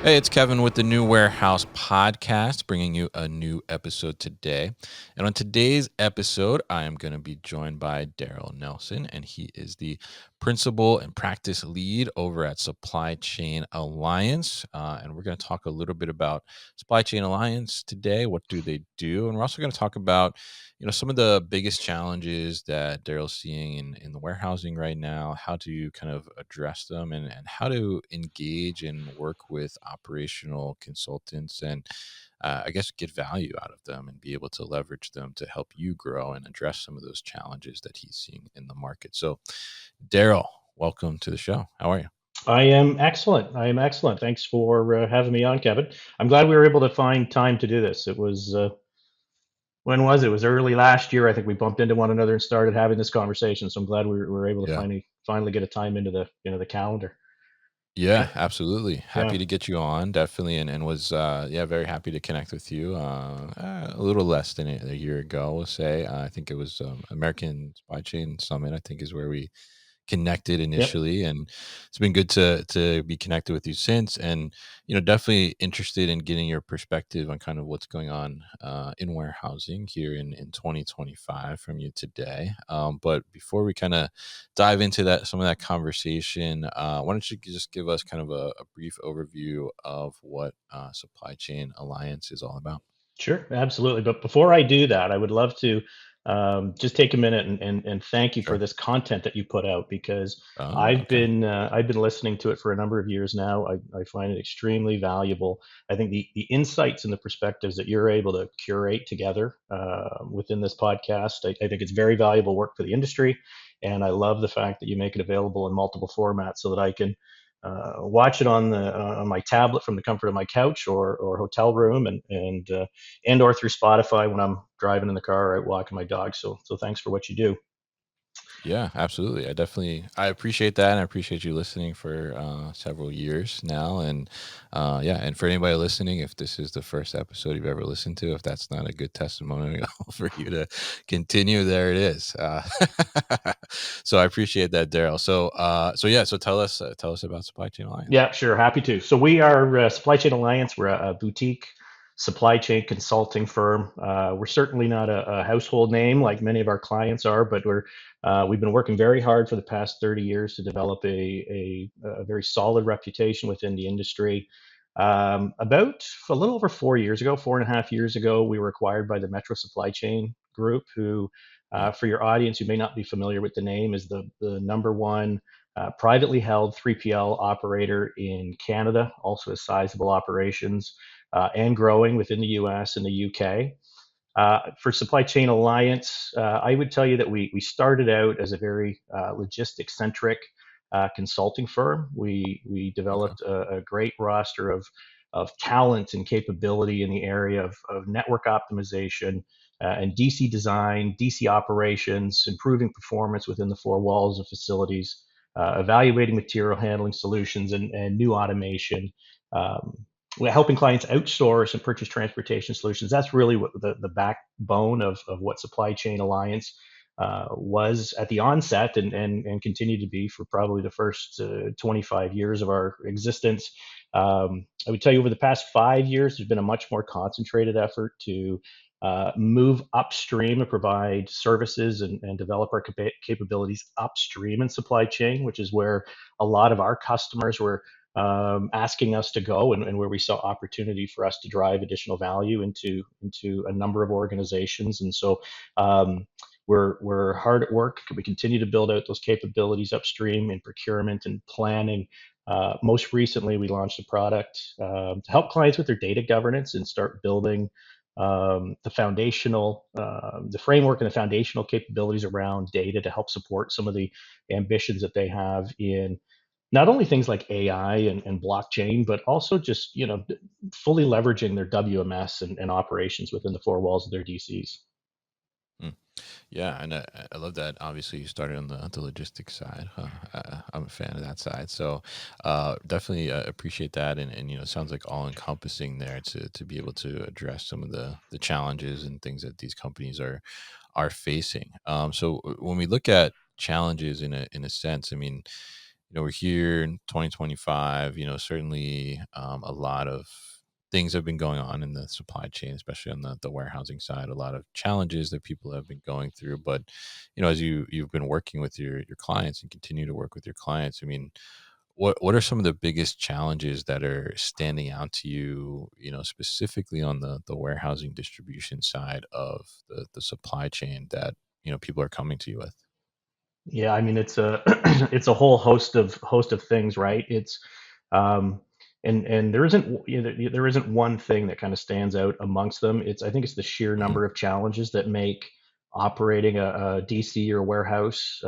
Hey, it's Kevin with the New Warehouse Podcast, bringing you a new episode today. And on today's episode, I am going to be joined by Darryl Nelson, and he is the principal and practice lead over at Supply Chain Alliance. And we're going to talk a little bit about Supply Chain Alliance today. What do they do? And we're also going to talk about some of the biggest challenges that Daryl's seeing in the warehousing right now, how to kind of address them, and how to engage and work with operational consultants and I guess get value out of them and be able to leverage them to help you grow and address some of those challenges that he's seeing in the market. So, Darryl, welcome to the show. How are you? I am excellent. I am excellent. Thanks for having me on, Kevin. I'm glad we were able to find time to do this. It was when was it? It was early last year. I think we bumped into one another and started having this conversation. So I'm glad we were able to Yeah. finally get a time into the calendar. Yeah, Yeah, absolutely. yeah, Happy to get you on, definitely, and was very happy to connect with you. A little less than a year ago, we'll say. I think it was American Supply Chain Summit. I think is where we connected yep. initially, and it's been good to be connected with you since. And definitely interested in getting your perspective on kind of what's going on in warehousing here in 2025 from you today. But before we kind of dive into that some of that conversation, why don't you just give us kind of a brief overview of what Supply Chain Alliance is all about? Sure, absolutely. But before I do that, I would love to just take a minute and thank you for Sure. this content that you put out because Okay. I've been listening to it for a number of years now. I find it extremely valuable. I think the insights and the perspectives that you're able to curate together within this podcast, I think it's very valuable work for the industry, and I love the fact that you make it available in multiple formats so that I can watch it on my tablet from the comfort of my couch or hotel room and or through Spotify when I'm driving in the car or out walking my dog. So thanks for what you do. Yeah, absolutely. I appreciate that, and I appreciate you listening for several years now. And yeah, and for anybody listening, if this is the first episode you've ever listened to, if that's not a good testimonial for you to continue, there it is. So I appreciate that, Darryl. So yeah, so tell us about Supply Chain Alliance. Yeah, sure. Happy to. So we are Supply Chain Alliance. We're a boutique supply chain consulting firm. We're certainly not a household name like many of our clients are, but we've been working very hard for the past 30 years to develop a very solid reputation within the industry. About a little over 4 years ago, 4.5 years ago, we were acquired by the Metro Supply Chain Group, who, Mm, for your audience who may not be familiar with the name, is the number one privately held 3PL operator in Canada, also has sizable operations and growing within the US and the UK. For Supply Chain Alliance, I would tell you that we started out as a very logistics centric consulting firm. We okay. developed a great roster of talent and capability in the area of network optimization and DC design, DC operations, improving performance within the four walls of facilities, evaluating material handling solutions and new automation. Um, Helping clients outsource and purchase transportation solutions. That's really what the backbone of what Supply Chain Alliance was at the onset and continue to be for probably the first 25 years of our existence. I would tell you over the past 5 years, there's been a much more concentrated effort to move upstream and provide services and develop our capabilities upstream in supply chain, which is where a lot of our customers were asking us to go and where we saw opportunity for us to drive additional value into a number of organizations. And so we're hard at work. We continue to build out those capabilities upstream in procurement and planning. Most recently, we launched a product to help clients with their data governance and start building the framework and the foundational capabilities around data to help support some of the ambitions that they have in not only things like AI and blockchain, but also just fully leveraging their WMS and operations within the four walls of their DCs. Mm. Yeah, and I love that. Obviously, you started on the logistics side. I'm a fan of that side, so definitely appreciate that. And it sounds like all encompassing there to be able to address some of the challenges and things that these companies are facing. So when we look at challenges in a sense, I mean, we're here in 2025. Certainly a lot of things have been going on in the supply chain, especially on the warehousing side. A lot of challenges that people have been going through. But as you've been working with your clients and continue to work with your clients, I mean, what are some of the biggest challenges that are standing out to you, specifically on the warehousing distribution side of the supply chain that, people are coming to you with? Yeah, I mean it's a it's a whole host of things, right? It's um, and there isn't there isn't one thing that kind of stands out amongst them. I think it's the sheer Mhm, number of challenges that make operating a DC or warehouse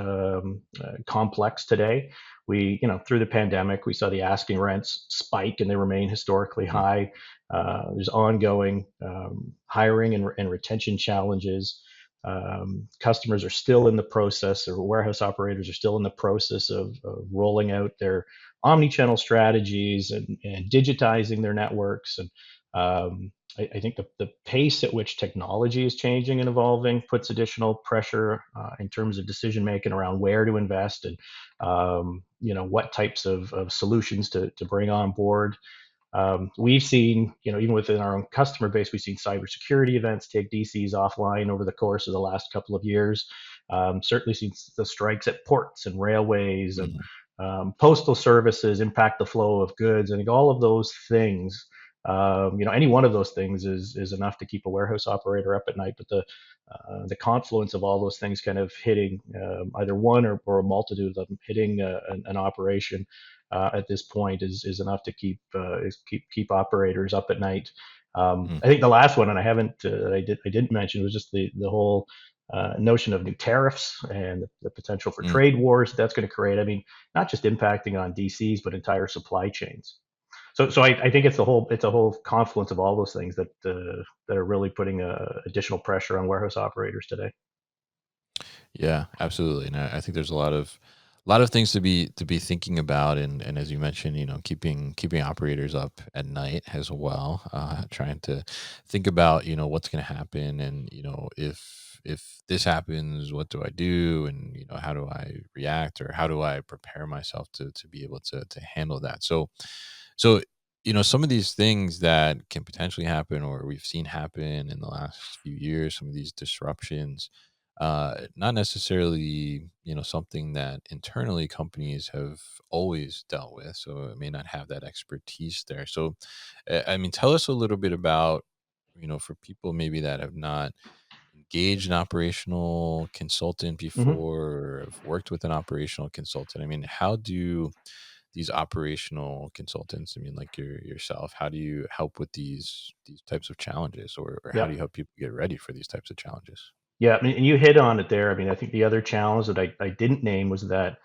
complex today. Through the pandemic, we saw the asking rents spike and they remain historically mhm, high. There's ongoing hiring and retention challenges. Customers are still in the process, or warehouse operators are still in the process of rolling out their omni-channel strategies and digitizing their networks. And I think the pace at which technology is changing and evolving puts additional pressure in terms of decision making around where to invest and what types of solutions to bring on board. We've seen, even within our own customer base, we've seen cybersecurity events take DCs offline over the course of the last couple of years. Certainly seen the strikes at ports and railways and mhm, postal services impact the flow of goods. I think all of those things, any one of those things is enough to keep a warehouse operator up at night. But the confluence of all those things kind of hitting either one or a multitude of them hitting an operation at this point is enough to keep operators up at night. mhm, I think the last one, and I didn't mention, was just the whole notion of new tariffs and the potential for mhm. trade wars that's going to create. I mean, not just impacting on DCs, but entire supply chains. So I think it's a whole confluence of all those things that are really putting additional pressure on warehouse operators today. Yeah, absolutely. And I think there's a lot of things to be thinking about, and as you mentioned, keeping operators up at night as well, trying to think about what's going to happen, and if this happens, what do I do, and how do I react, or how do I prepare myself to be able to handle that. So some of these things that can potentially happen, or we've seen happen in the last few years, some of these disruptions, not necessarily something that internally companies have always dealt with, so it may not have that expertise there. So I mean, tell us a little bit about, for people maybe that have not engaged an operational consultant Hmm. before, or have worked with an operational consultant. I mean, how do these operational consultants, I mean, like yourself, how do you help with these types of challenges, or how do you Yep. help people get ready for these types of challenges? Yeah, I mean, and you hit on it there. I mean, I think the other challenge that I didn't name was that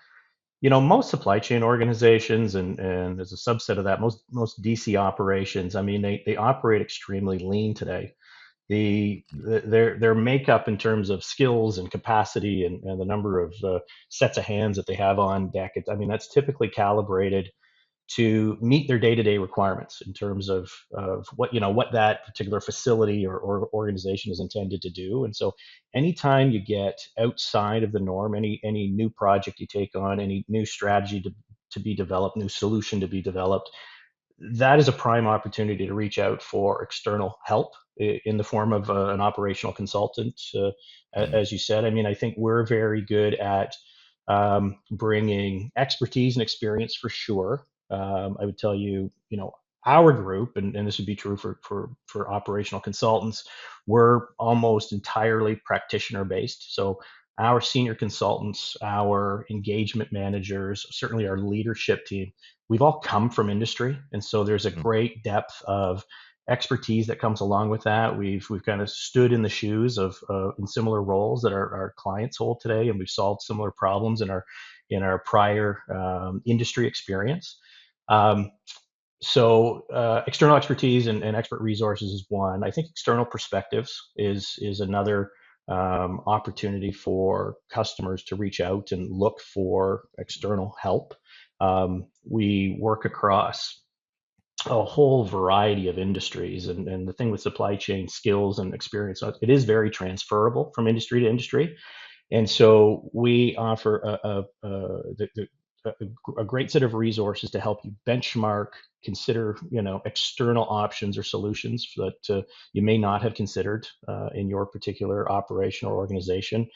most supply chain organizations and as a subset of that, most DC operations, I mean, they operate extremely lean today. Their makeup in terms of skills and capacity and the number of sets of hands that they have on deck, I mean, that's typically calibrated to meet their day-to-day requirements in terms of what that particular facility or organization is intended to do. And so anytime you get outside of the norm, any new project you take on, any new strategy to be developed, new solution to be developed, that is a prime opportunity to reach out for external help in the form of an operational consultant. Mhm, As you said, I mean, I think we're very good at bringing expertise and experience for sure. I would tell you, our group, and this would be true for operational consultants, we're almost entirely practitioner based. So our senior consultants, our engagement managers, certainly our leadership team, we've all come from industry, and so there's a mhm, great depth of expertise that comes along with that. We've kind of stood in the shoes of in similar roles that our clients hold today, and we've solved similar problems in our prior industry experience. Um, so external expertise and expert resources is one. I think external perspectives is another opportunity for customers to reach out and look for external help. We work across a whole variety of industries, and the thing with supply chain skills and experience, it is very transferable from industry to industry. And so we offer a great set of resources to help you benchmark, consider, external options or solutions that you may not have considered in your particular operation or organization.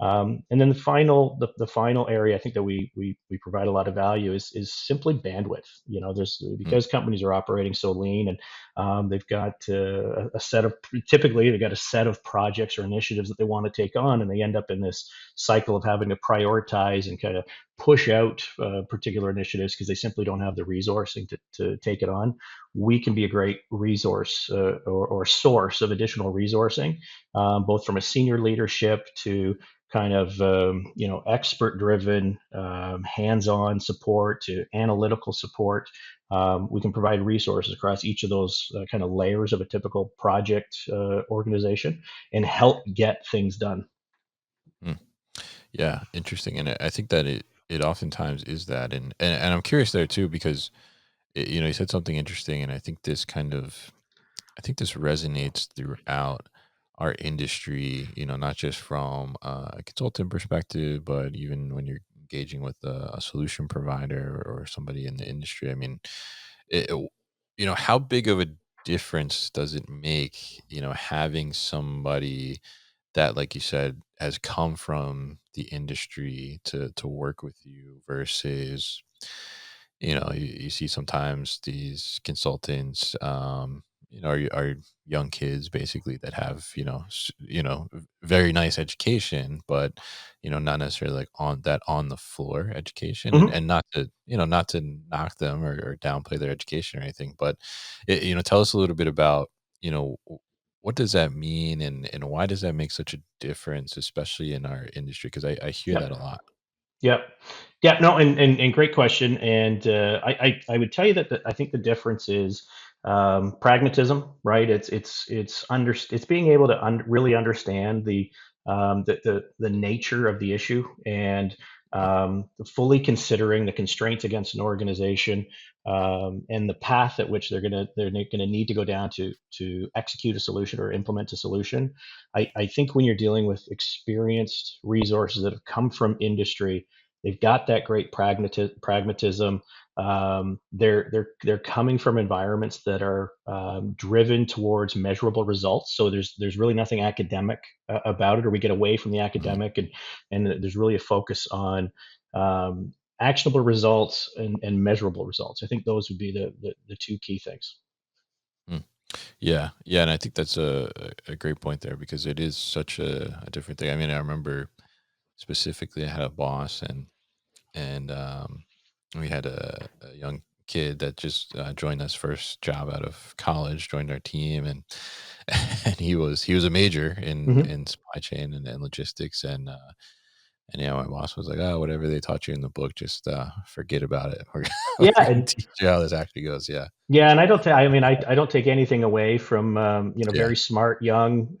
And then the final area I think that we provide a lot of value is simply bandwidth. There's mm, because companies are operating so lean, and they've got a set of typically they've got a set of projects or initiatives that they want to take on, and they end up in this cycle of having to prioritize and kind of push out particular initiatives because they simply don't have the resourcing to take it on. We can be a great resource or source of additional resourcing, both from a senior leadership to kind of expert driven hands-on support to analytical support. We can provide resources across each of those kind of layers of a typical project organization and help get things done. mm. Yeah, interesting, and I think that it oftentimes is that, and I'm curious there too because you said something interesting, and I think this resonates throughout our industry. Not just from a consultant perspective, but even when you're engaging with a solution provider or somebody in the industry. I mean, how big of a difference does it make? Having somebody that, like you said, has come from the industry to work with you versus, you see sometimes these consultants, are young kids basically that have, very nice education, but, not necessarily like on the floor education, and, Mhm. and not to knock them or downplay their education or anything, but, tell us a little bit about, what does that mean, and why does that make such a difference, especially in our industry? Because I hear that a Yep. lot. Yep. Yeah, no, and great question. And I would tell you that I think the difference is pragmatism, right? It's being able to really understand the nature of the issue and Mm, fully considering the constraints against an organization and the path at which they're gonna need to go down to execute a solution or implement a solution. I think when you're dealing with experienced resources that have come from industry. They've got that great pragmatism. They're coming from environments that are driven towards measurable results. So there's really nothing academic about it, or we get away from the mhm, academic, and there's really a focus on actionable results and measurable results. I think those would be the two key things. mm. Yeah, yeah, and I think that's a great point there because it is such a different thing. I mean, I remember specifically I had a boss, and we had a young kid that just joined us first job out of college, joined our team, and and he was a major Hmm. in supply chain and logistics, and yeah, my boss was like, "Oh, whatever they taught you in the book, just forget about it. We're Yeah, gonna and teach you how this actually goes." Yeah, yeah, and I mean, I don't take anything away from yeah, very smart, young,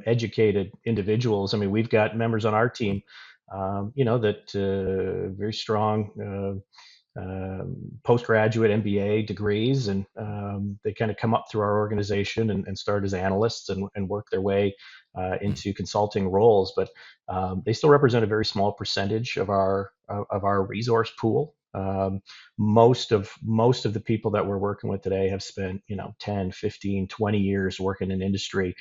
educated individuals. I mean, we've got members on our mm, team, that very strong postgraduate MBA degrees, and they kind of come up through our organization and start as analysts and work their way mm, into consulting roles. But they still represent a very small percentage of our resource pool. Most of the people that we're working with today have spent 10, 15, 20 years working in industry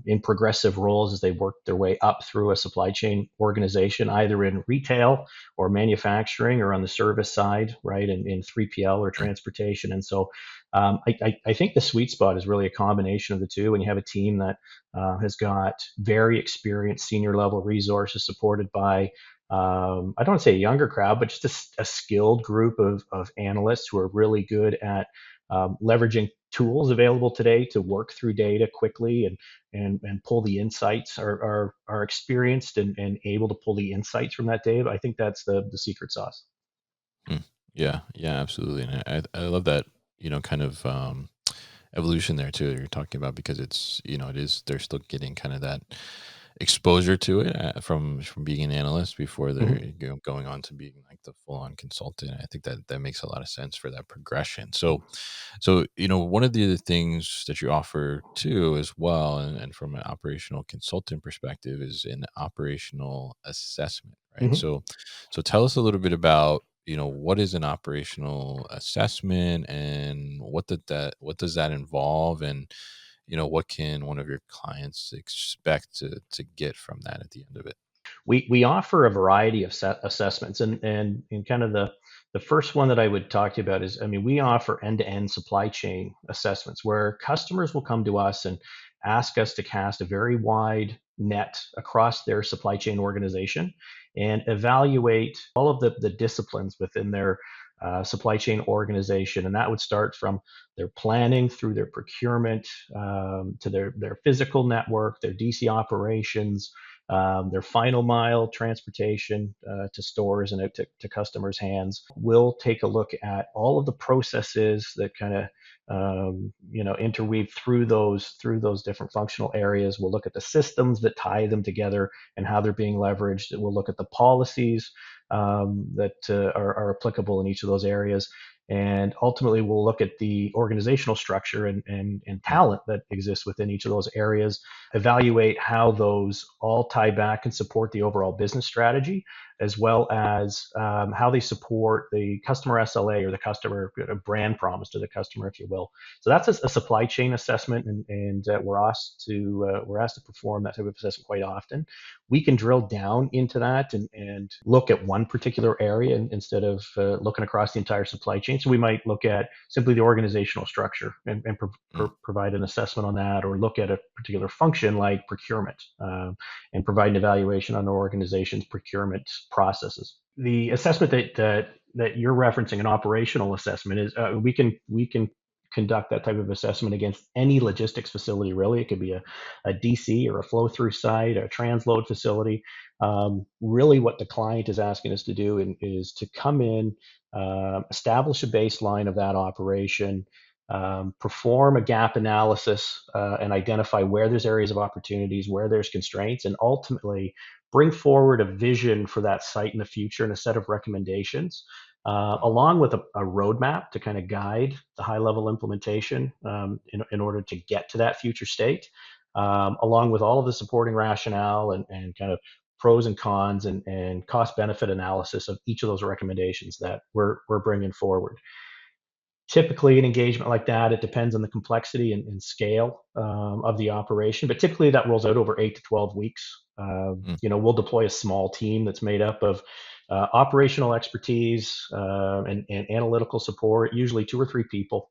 in progressive roles as they work their way up through a supply chain organization, either in retail or manufacturing or on the service side, right, in 3PL or mm, transportation. And so I think the sweet spot is really a combination of the two. When you have a team that has got very experienced senior level resources supported by I don't want to say a younger crowd, but just a skilled group of analysts who are really good at leveraging tools available today to work through data quickly and pull the insights, are experienced and able to pull the insights from that data. I think that's the secret sauce. mm. Yeah, yeah, absolutely, and I love that, kind of evolution there too that you're talking about because it's it is they're still getting kind of that exposure to it from being an analyst before they're Hmm. going on to being like the full on consultant. I think that that makes a lot of sense for that progression. So one of the other things that you offer too as well, and from an operational consultant perspective, is an operational assessment, right? Hmm. So tell us a little bit about what is an operational assessment, and what does that involve, and what can one of your clients expect to get from that at the end of it? We offer a variety of assessments, and kind of the first one that I would talk to you about is, I mean, we offer end-to-end supply chain assessments where customers will come to us and ask us to cast a very wide net across their supply chain organization and evaluate all of the disciplines within their supply chain organization. And that would start from their planning through their procurement, to their physical network, their DC operations, their final mile transportation to stores and out to customers' hands. We'll take a look at all of the processes that kind of interweave through those different functional areas. We'll look at the systems that tie them together and how they're being leveraged. We'll look at the policies that are applicable in each of those areas. And ultimately, we'll look at the organizational structure and Mm, talent that exists within each of those areas, evaluate how those all tie back and support the overall business strategy, as well as how they support the customer SLA, or the customer brand promise to the customer, if you will. So that's a supply chain assessment, and we're asked to perform that type of assessment quite often. We can drill down into that and look at one particular area instead of looking across the entire supply chain. So we might look at simply the organizational structure and mm, provide an assessment on that, or look at a particular function like procurement, and provide an evaluation on the organization's procurement processes. The assessment that you're referencing, an operational assessment, is we can conduct that type of assessment against any logistics facility. Really, it could be a DC or a flow through site, a transload facility. Really, what the client is asking us to do is to come in, establish a baseline of that operation, perform a gap analysis, and identify where there's areas of opportunities, where there's constraints, and ultimately bring forward a vision for that site in the future and a set of recommendations, mm, along with a roadmap to kind of guide the high level implementation, in order to get to that future state, along with all of the supporting rationale and kind of pros and cons and cost benefit analysis of each of those recommendations that we're bringing forward. Typically, an engagement like that, it depends on the complexity and scale of the operation, but typically that rolls out over 8 to 12 weeks. mm, We'll deploy a small team that's made up of operational expertise, and analytical support, usually 2 or 3 people.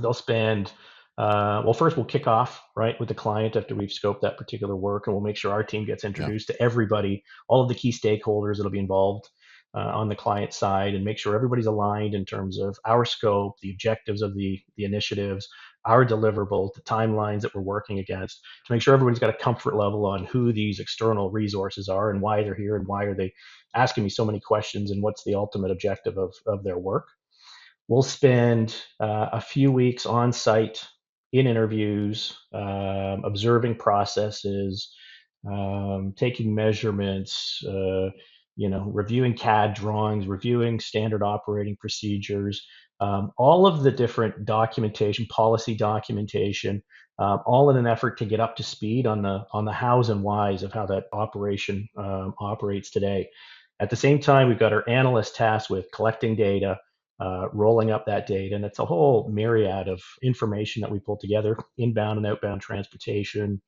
They'll spend, well, first we'll kick off right with the client after we've scoped that particular work, and we'll make sure our team gets yeah. introduced to everybody, all of the key stakeholders that'll be involved on the client side, and make sure everybody's aligned in terms of our scope, the objectives of the initiatives, our deliverables, the timelines that we're working against, to make sure everybody's got a comfort level on who these external resources are and why they're here and why are they asking me so many questions and what's the ultimate objective of their work. We'll spend a few weeks on site in interviews, observing processes, taking measurements, reviewing CAD drawings, reviewing standard operating procedures, all of the different documentation, policy documentation, all in an effort to get up to speed on the hows and whys of how that operation operates today. At the same time, we've got our analysts tasked with collecting data, rolling up that data, and it's a whole myriad of information that we pull together: inbound and outbound transportation,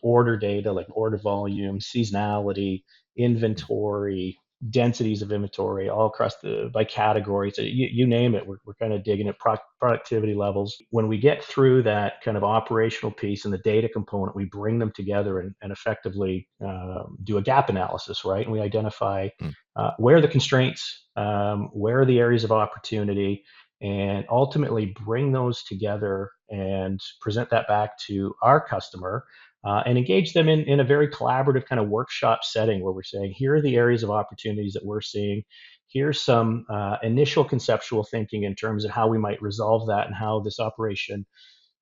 order data like order volume, seasonality, Mm, inventory, densities of inventory, all across by category. So you name it, we're kind of digging at productivity levels. When we get through that kind of operational piece and the data component, we bring them together and effectively do a gap analysis, right? And we identify mm, where are the constraints, where are the areas of opportunity, and ultimately bring those together and present that back to our customer, and engage them in a very collaborative kind of workshop setting where we're saying, here are the areas of opportunities that we're seeing. Here's some initial conceptual thinking in terms of how we might resolve that and how this operation,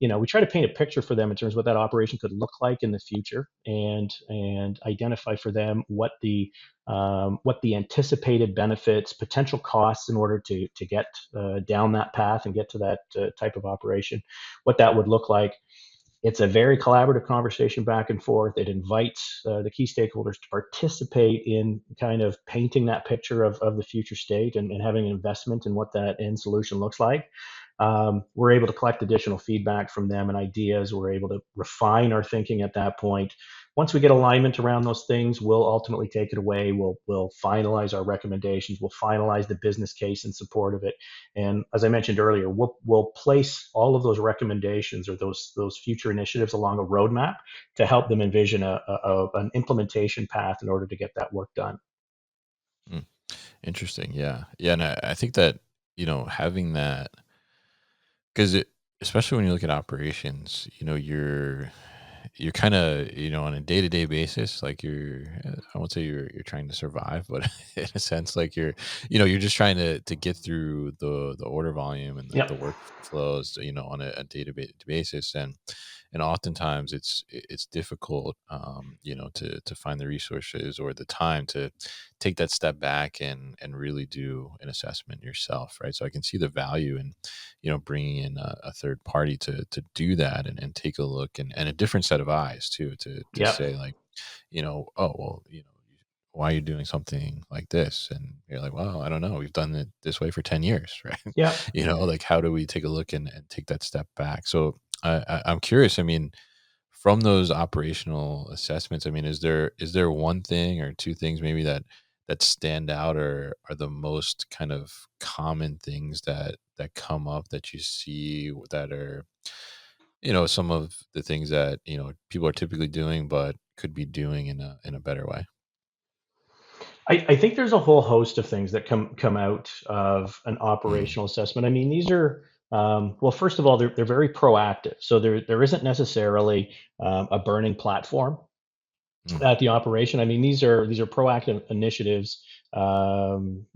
we try to paint a picture for them in terms of what that operation could look like in the future, and identify for them what the anticipated benefits, potential costs in order to get down that path and get to that type of operation, what that would look like. It's a very collaborative conversation back and forth. It invites the key stakeholders to participate in kind of painting that picture of the future state and having an investment in what that end solution looks like. We're able to collect additional feedback from them and ideas. We're able to refine our thinking at that point. Once we get alignment around those things, we'll ultimately take it away. We'll finalize our recommendations. We'll finalize the business case in support of it. And as I mentioned earlier, we'll place all of those recommendations or those future initiatives along a roadmap to help them envision an implementation path in order to get that work done. Mm, interesting. Yeah. Yeah. And I think that, having that, because especially when you look at operations, you're kind of, on a day-to-day basis, like I won't say you're trying to survive, but in a sense, like you're just trying to get through the order volume and the Yep. workflows, on a day-to-day basis. And oftentimes it's difficult, to find the resources or the time to take that step back and really do an assessment yourself, right? So I can see the value in, bringing in a third party to do that and take a look, and a different set of eyes too, to Yep. say, like, oh, well, why are you doing something like this? And you're like, well, I don't know, we've done it this way for 10 years, right? Yep. Like, how do we take a look and take that step back? So I'm curious, I mean, from those operational assessments, I mean, is there one thing or two things maybe that stand out, or are the most kind of common things that come up that you see that are, some of the things that, people are typically doing but could be doing in a better way? I think there's a whole host of things that come out of an Mm, operational assessment. I mean, these are well, first of all, they're very proactive. So there isn't necessarily a burning platform mm, at the operation. I mean, these are proactive initiatives um,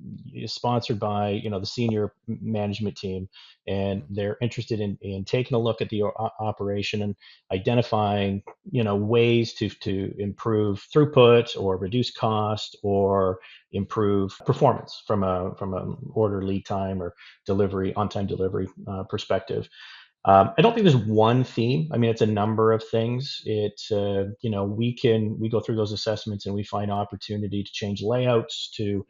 sponsored by the senior management team, and mm, they're interested in taking a look at the operation and identifying ways to improve throughput or reduce cost or improve performance from a order lead time or delivery on time delivery perspective. I don't think there's one theme. I mean, it's a number of things. We go through those assessments and we find opportunity to change layouts, to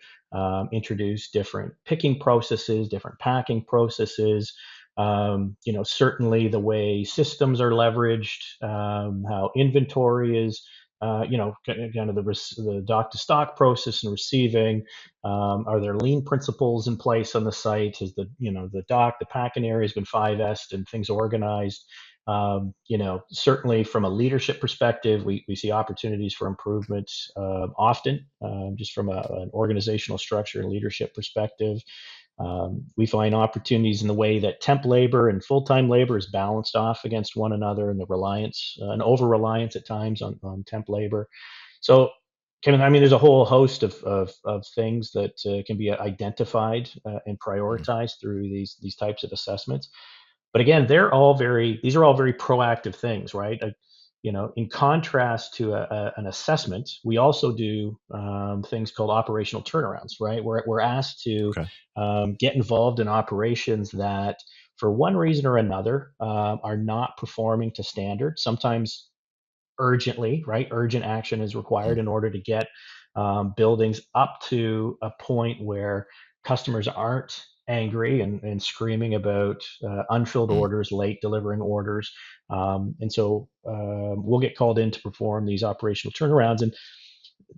introduce different picking processes, different packing processes. Certainly the way systems are leveraged, how inventory is, kind of the dock to stock process and receiving. Are there lean principles in place on the site? Has the dock, the packing area has been 5S and things organized? Certainly from a leadership perspective, we see opportunities for improvement often, just from an organizational structure and leadership perspective. We find opportunities in the way that temp labor and full-time labor is balanced off against one another, and the reliance, an over-reliance at times on temp labor. So, Kevin, I mean, there's a whole host of things that can be identified and mm, prioritized through these types of assessments. But again, these are all very proactive things, right? In contrast to an assessment, we also do things called operational turnarounds, right? We're asked to okay. get involved in operations that, for one reason or another, are not performing to standard. Sometimes urgently, right? Urgent action is required Mm, in order to get buildings up to a point where customers aren't angry and screaming about unfilled mm, orders, late delivering orders. And so we'll get called in to perform these operational turnarounds. And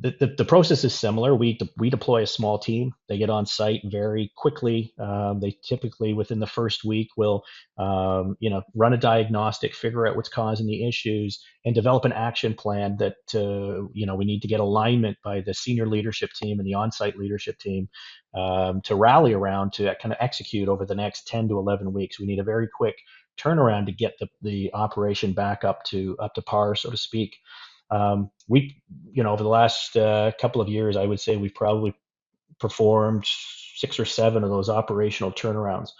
the process is similar. We deploy a small team. They get on site very quickly. They typically within the first week will run a diagnostic, figure out what's causing the issues, and develop an action plan that we need to get alignment by the senior leadership team and the on-site leadership team to rally around to kind of execute over the next 10 to 11 weeks. We need a very quick turnaround to get the operation back up to par, so to speak. Over the last couple of years, I would say we've probably performed 6 or 7 of those operational turnarounds.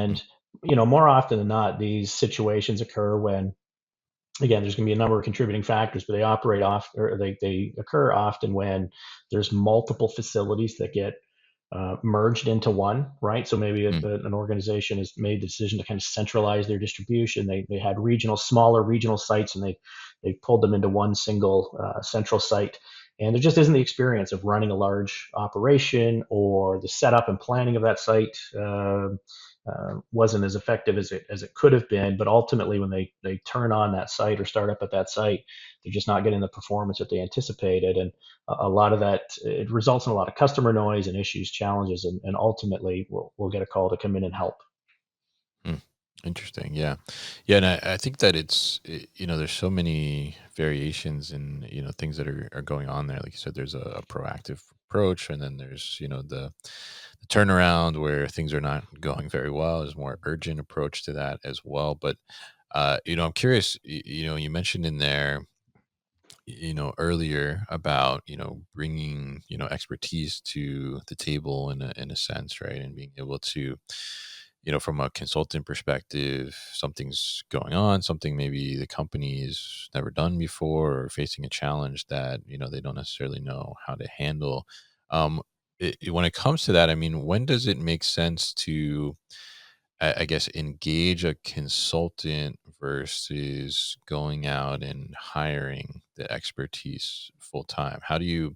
mm, And, more often than not, these situations occur when, again, there's going to be a number of contributing factors, but they operate off or they occur often when there's multiple facilities that get merged into one, right? So maybe Mm, an organization has made the decision to kind of centralize their distribution. They had smaller regional sites, and they pulled them into one single central site. And there just isn't the experience of running a large operation, or the setup and planning of that site wasn't as effective as it could have been. But ultimately, when they turn on that site or start up at that site, they're just not getting the performance that they anticipated. And a lot of that, it results in a lot of customer noise and issues, challenges, and ultimately we'll get a call to come in and help. mm. Interesting. Yeah. Yeah. And I think that there's so many variations and, things that are going on there. Like you said, there's a proactive approach, and then there's, the turnaround where things are not going very well. There's more urgent approach to that as well. But, I'm curious, you mentioned in there, earlier about, bringing, expertise to the table in a sense, right? And being able to, from a consultant perspective, something's going on, something maybe the company's never done before, or facing a challenge that, they don't necessarily know how to handle. Um, when it comes to that, I mean, when does it make sense to, I guess, engage a consultant versus going out and hiring the expertise full time? How do you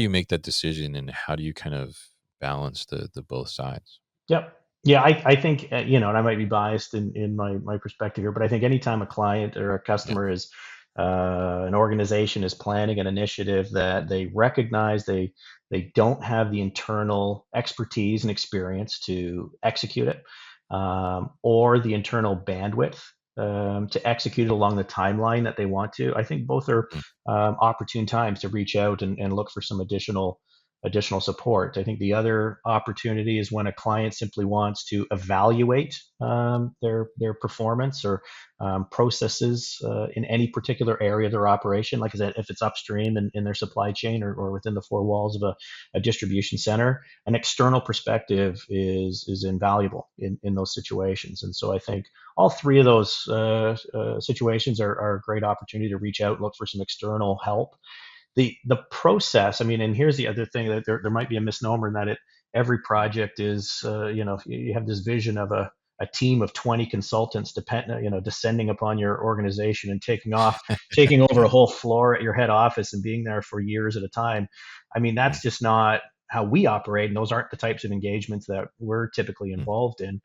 make that decision, and how do you kind of balance the both sides? Yep. Yeah, I think, and I might be biased in my perspective here, but I think anytime a client or a Yeah. customer is, an organization is planning an initiative that they recognize they don't have the internal expertise and experience to execute it, or the internal bandwidth to execute it along the timeline that they want to. I think both are Mm, opportune times to reach out and look for some additional support. I think the other opportunity is when a client simply wants to evaluate their performance or processes in any particular area of their operation. Like I said, if it's upstream in their supply chain, or within the four walls of a distribution center, an external perspective is invaluable in those situations. And so I think all three of those situations are a great opportunity to reach out, look for some external help. The process, I mean, and here's the other thing, that there might be a misnomer in that every mm, project is, if you have this vision of a team of 20 consultants descending upon your organization and taking over a yeah. whole floor at your head office and being there for years at a time. I mean, Mm, that's just not how we operate, and those aren't the types of engagements that we're typically mm, involved in.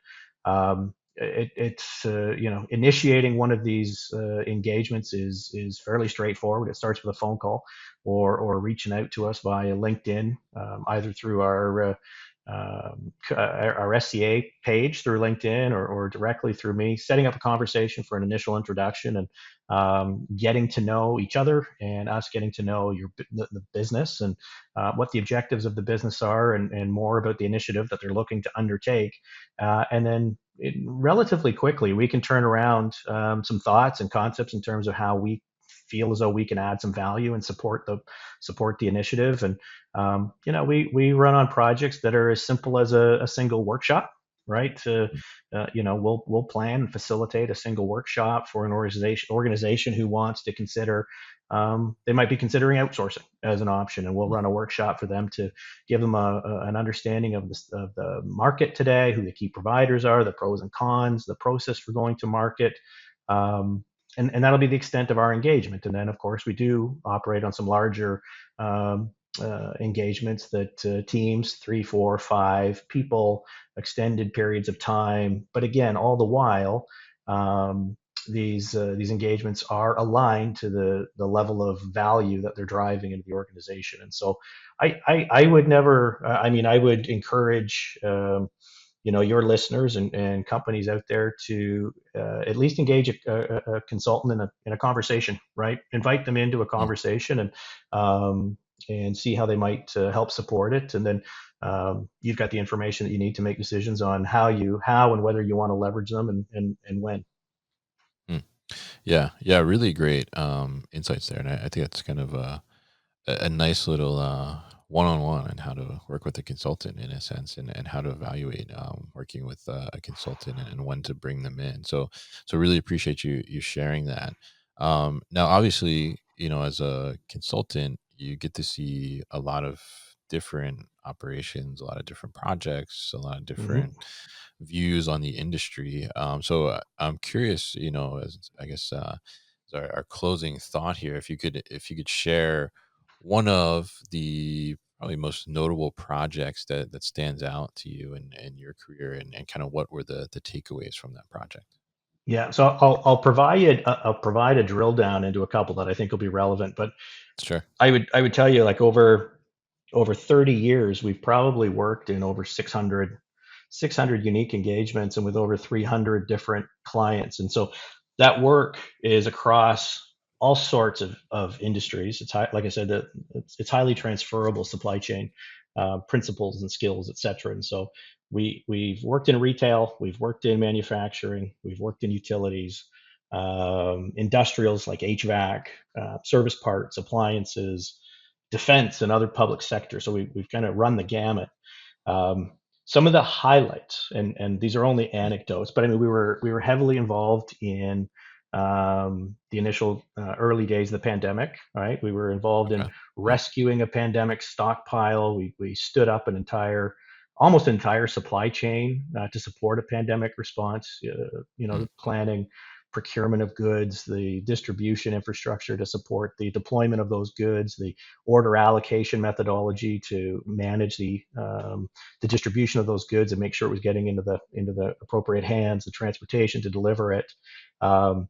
It's initiating one of these engagements is fairly straightforward. It starts with a phone call, or reaching out to us via LinkedIn, either through our SCA page through LinkedIn, or directly through me, setting up a conversation for an initial introduction, and getting to know each other, and us getting to know the business, and what the objectives of the business are, and more about the initiative that they're looking to undertake. And then relatively quickly, we can turn around some thoughts and concepts in terms of how we feel as though we can add some value and support the initiative. And we run on projects that are as simple as a single workshop, right? mm, We'll plan and facilitate a single workshop for an organization who wants to consider. They might be considering outsourcing as an option, and we'll mm, run a workshop for them to give them an understanding of the market today, who the key providers are, the pros and cons, the process for going to market. Um, and that'll be the extent of our engagement. And then, of course, we do operate on some larger um, engagements, that teams, 3, 4, 5 people, extended periods of time. But again, all the while, um, these engagements are aligned to the level of value that they're driving into the organization. And so I would never, I mean, I would encourage, your listeners and companies out there to at least engage a consultant in a conversation, right? Invite them into a mm, conversation, and see how they might help support it. And then you've got the information that you need to make decisions on how and whether you want to leverage them, and when. mm. Yeah, yeah, really great insights there, and I think that's kind of a nice little one-on-one on how to work with a consultant in a sense, and how to evaluate working with a consultant, and when to bring them in. So really appreciate you sharing that. Now, obviously, as a consultant, you get to see a lot of different operations, a lot of different projects, a lot of Mhm. different views on the industry. So I'm curious, as I guess as our closing thought here, if you could share one of the probably most notable projects that stands out to you in your career, and kind of what were the takeaways from that project. Yeah, so I'll provide a drill down into a couple that I think will be relevant. But Sure. I would tell you, like, over 30 years, we've probably worked in over 600 unique engagements and with over 300 different clients. And so that work is across all sorts of industries. Like I said, that it's highly transferable supply chain principles and skills, et cetera. And so we've worked in retail, we've worked in manufacturing, we've worked in utilities, industrials like HVAC, service parts, appliances, defense, and other public sectors. So we've kind of run the gamut. Um, some of the highlights, and these are only Mm, anecdotes, but I mean, we were heavily involved in the initial early days of the pandemic. Right, we were involved in okay. Yeah. rescuing a pandemic stockpile. We stood up almost entire supply chain to support a pandemic response. Mm, The planning, procurement of goods, the distribution infrastructure to support the deployment of those goods, the order allocation methodology to manage the distribution of those goods and make sure it was getting into the appropriate hands, the transportation to deliver it. Um,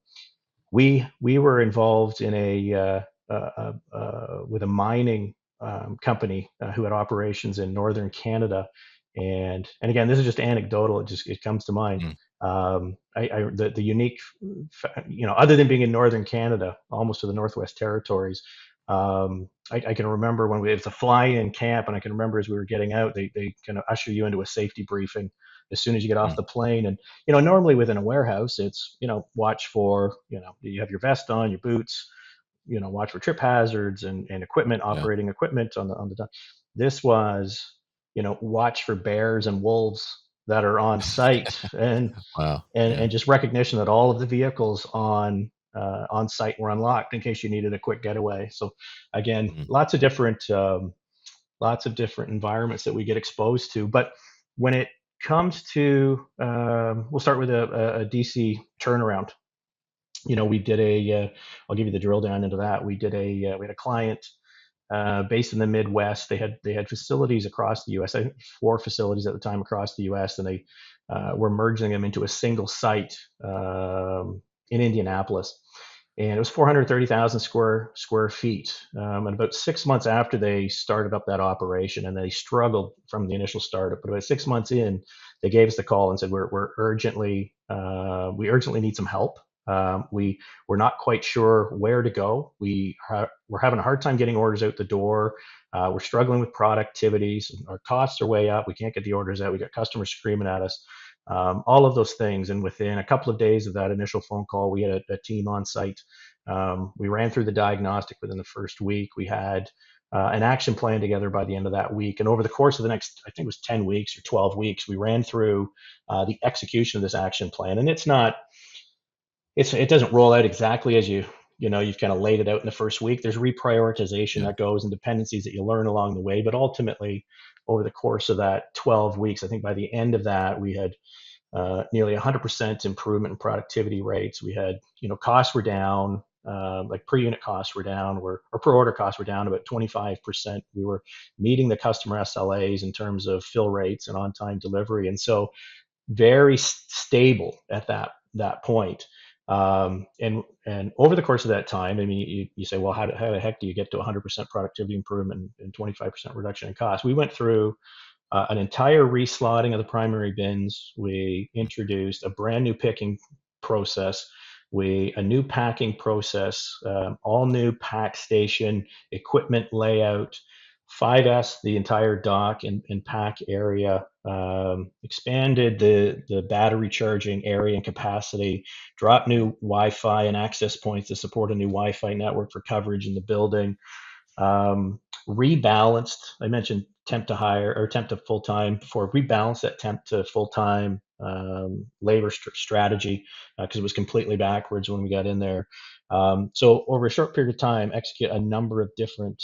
we were involved in with a mining company who had operations in northern Canada, and again, this is just anecdotal. It comes to mind. mm, The unique, other than being in northern Canada, almost to the Northwest Territories. I can remember when it was a fly-in camp, and I can remember as we were getting out, they kind of usher you into a safety briefing as soon as you get off mm, the plane. And normally within a warehouse, it's watch for you have your vest on, your boots, watch for trip hazards and equipment, yeah. operating equipment on the dock. This was watch for bears and wolves that are on site, and Wow. and Yeah. and just recognition that all of the vehicles on site were unlocked in case you needed a quick getaway. So again, Mm, lots of different environments that we get exposed to. But when it comes to, we'll start with a DC turnaround. We did I'll give you the drill down into that. We had a client based in the Midwest. They had facilities across the U.S. I think 4 facilities at the time across the U.S., and they were merging them into a single site in Indianapolis. And it was 430,000 square feet. And about 6 months after they started up that operation, and they struggled from the initial startup, but about 6 months in, they gave us the call and said, we urgently need some help. We're not quite sure where to go. We're having a hard time getting orders out the door. We're struggling with productivities. Our costs are way up. We can't get the orders out. We got customers screaming at us. All of those things. And within a couple of days of that initial phone call, we had a team on site. We ran through the diagnostic within the first week. We had an action plan together by the end of that week. And over the course of the next, I think it was 10 weeks or 12 weeks, we ran through the execution of this action plan. And it doesn't roll out exactly as you've kind of laid it out in the first week. There's reprioritization yeah. that goes and dependencies that you learn along the way. But ultimately, over the course of that 12 weeks, I think by the end of that, we had nearly 100% improvement in productivity rates. We had, costs were down, like per unit costs were down, or per order costs were down about 25%. We were meeting the customer SLAs in terms of fill rates and on time delivery. And so very stable at that point. And over the course of that time, I mean, you say, well, how the heck do you get to 100% productivity improvement and 25% reduction in cost? We went through an entire reslotting of the primary bins. We introduced a brand new picking process. A new packing process, all new pack station equipment layout, 5S the entire dock and pack area, expanded the battery charging area and capacity, dropped new Wi-Fi and access points to support a new Wi-Fi network for coverage in the building, rebalanced. I mentioned temp to hire or temp to full time before. Rebalanced that temp to full time labor strategy because it was completely backwards when we got in there. So over a short period of time, execute a number of different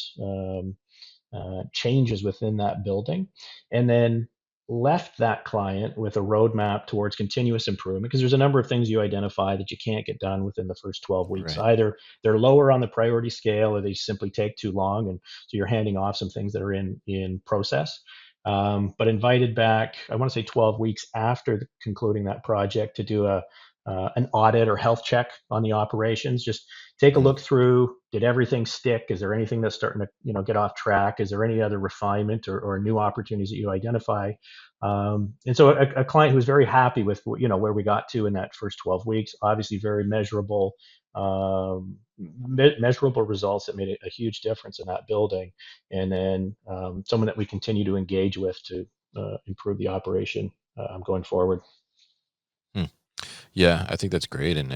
changes within that building, and then left that client with a roadmap towards continuous improvement, because there's a number of things you identify that you can't get done within the first 12 weeks. Right. Either they're lower on the priority scale, or they simply take too long, and so you're handing off some things that are in process. But invited back, I want to say 12 weeks after concluding that project, to do a an audit or health check on the operations. Just take a Mm, look through. Did everything stick? Is there anything that's starting to get off track? Is there any other refinement or new opportunities that you identify? And so a client who was very happy with where we got to in that first 12 weeks, obviously very measurable results that made a huge difference in that building, and then someone that we continue to engage with to improve the operation going forward. mm. Yeah, I think that's great, and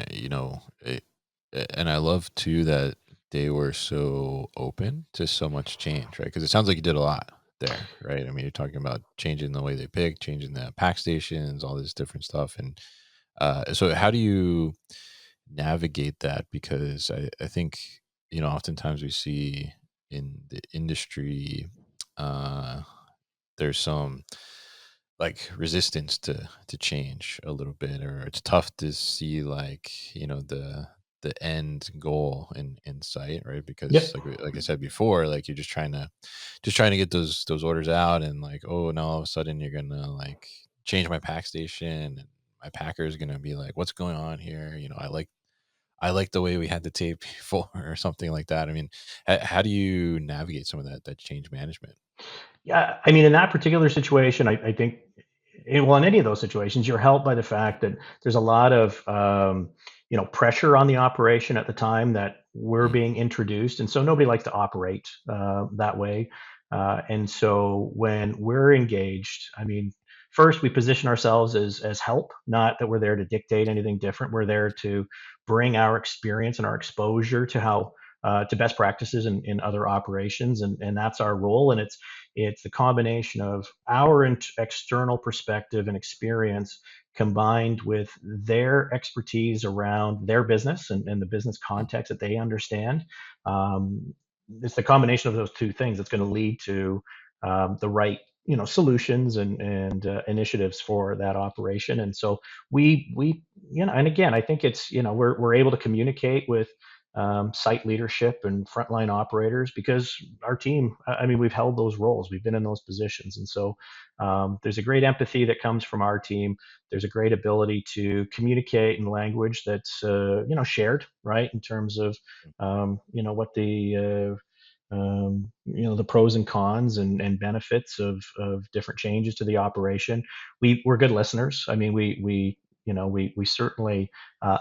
and I love too that they were so open to so much change, right? Because it sounds like you did a lot there, right? I mean, you're talking about changing the way they pick, changing the pack stations, all this different stuff, and so how do you navigate that? Because I think oftentimes we see in the industry, uh, there's some like resistance to change a little bit, or it's tough to see like the end goal in sight, right? Because Yep. like I said before, like you're just trying to get those orders out, and like, oh no, all of a sudden you're gonna like change my pack station, and my packer is gonna be like, what's going on here? I like the way we had the tape before, or something like that. I mean, how do you navigate some of that change management? Yeah, I mean, in that particular situation, I think, well, in any of those situations, you're helped by the fact that there's a lot of pressure on the operation at the time that we're Mm, being introduced, and so nobody likes to operate that way. And so when we're engaged, I mean, first we position ourselves as help, not that we're there to dictate anything different. We're there to bring our experience and our exposure to how to best practices in other operations, and that's our role. And it's the combination of our external perspective and experience combined with their expertise around their business and the business mm, context that they understand. Um, it's the combination of those two things that's going to lead to the right solutions and initiatives for that operation. And so we and again, I think it's we're able to communicate with site leadership and frontline operators, because our team, I mean, we've held those roles, we've been in those positions. And so there's a great empathy that comes from our team. There's a great ability to communicate in language that's shared, right, in terms of what the pros and cons and benefits of different changes to the operation. We're good listeners. I mean, we certainly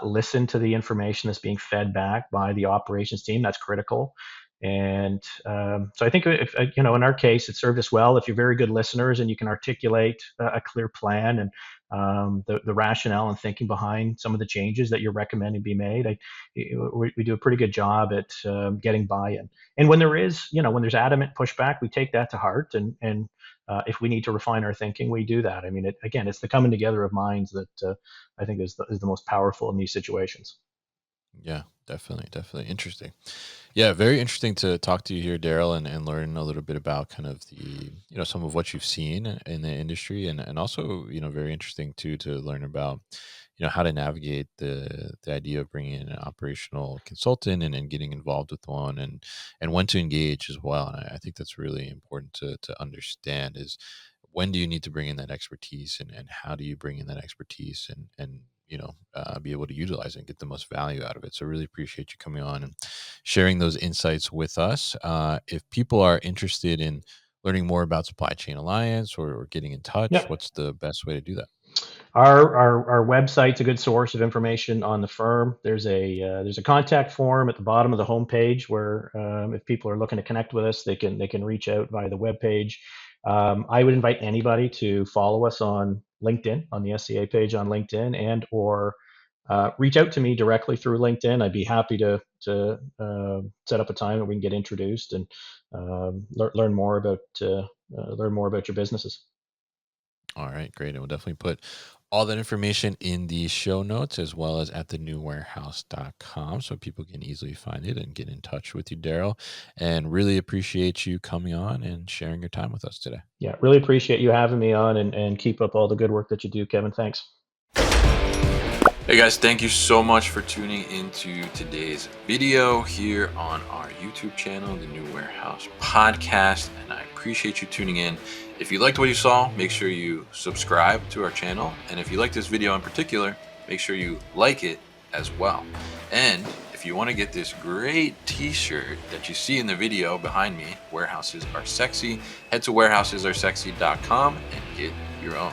listen to the information that's being fed back by the operations team. That's critical. And so I think, if in our case, it served us well. If you're very good listeners and you can articulate a clear plan and the rationale and thinking behind some of the changes that you're recommending be made, we do a pretty good job at getting buy-in. And when when there's adamant pushback, we take that to heart, and if we need to refine our thinking, we do that. I mean, again, it's the coming together of minds that I think is the most powerful in these situations. yeah, definitely interesting. Yeah, very interesting to talk to you here, Daryl, and learn a little bit about kind of the some of what you've seen in the industry, and also very interesting too to learn about how to navigate the idea of bringing in an operational consultant, and getting involved with one, and when to engage as well. And I think that's really important to understand is when do you need to bring in that expertise, and how do you bring in that expertise, and be able to utilize it and get the most value out of it. So really appreciate you coming on and sharing those insights with us. If people are interested in learning more about Supply Chain Alliance, or getting in touch, Yep. what's the best way to do that? Our website's a good source of information on the firm. There's a contact form at the bottom of the homepage where, if people are looking to connect with us, they can reach out via the webpage. I would invite anybody to follow us on LinkedIn, on the SCA page on LinkedIn, and or reach out to me directly through LinkedIn. I'd be happy to set up a time where we can get introduced and learn more about your businesses. All right, great. And we'll definitely put All that information in the show notes as well as at thenewwarehouse.com so people can easily find it and get in touch with you, Darryl. And really appreciate you coming on and sharing your time with us today. Yeah, really appreciate you having me on, and keep up all the good work that you do, Kevin. Thanks. Hey guys, thank you so much for tuning into today's video here on our YouTube channel, The New Warehouse Podcast, and I appreciate you tuning in. If you liked what you saw, make sure you subscribe to our channel, and if you like this video in particular, make sure you like it as well. And if you want to get this great t-shirt that you see in the video behind me, Warehouses Are Sexy, head to warehousesaresexy.com and get your own.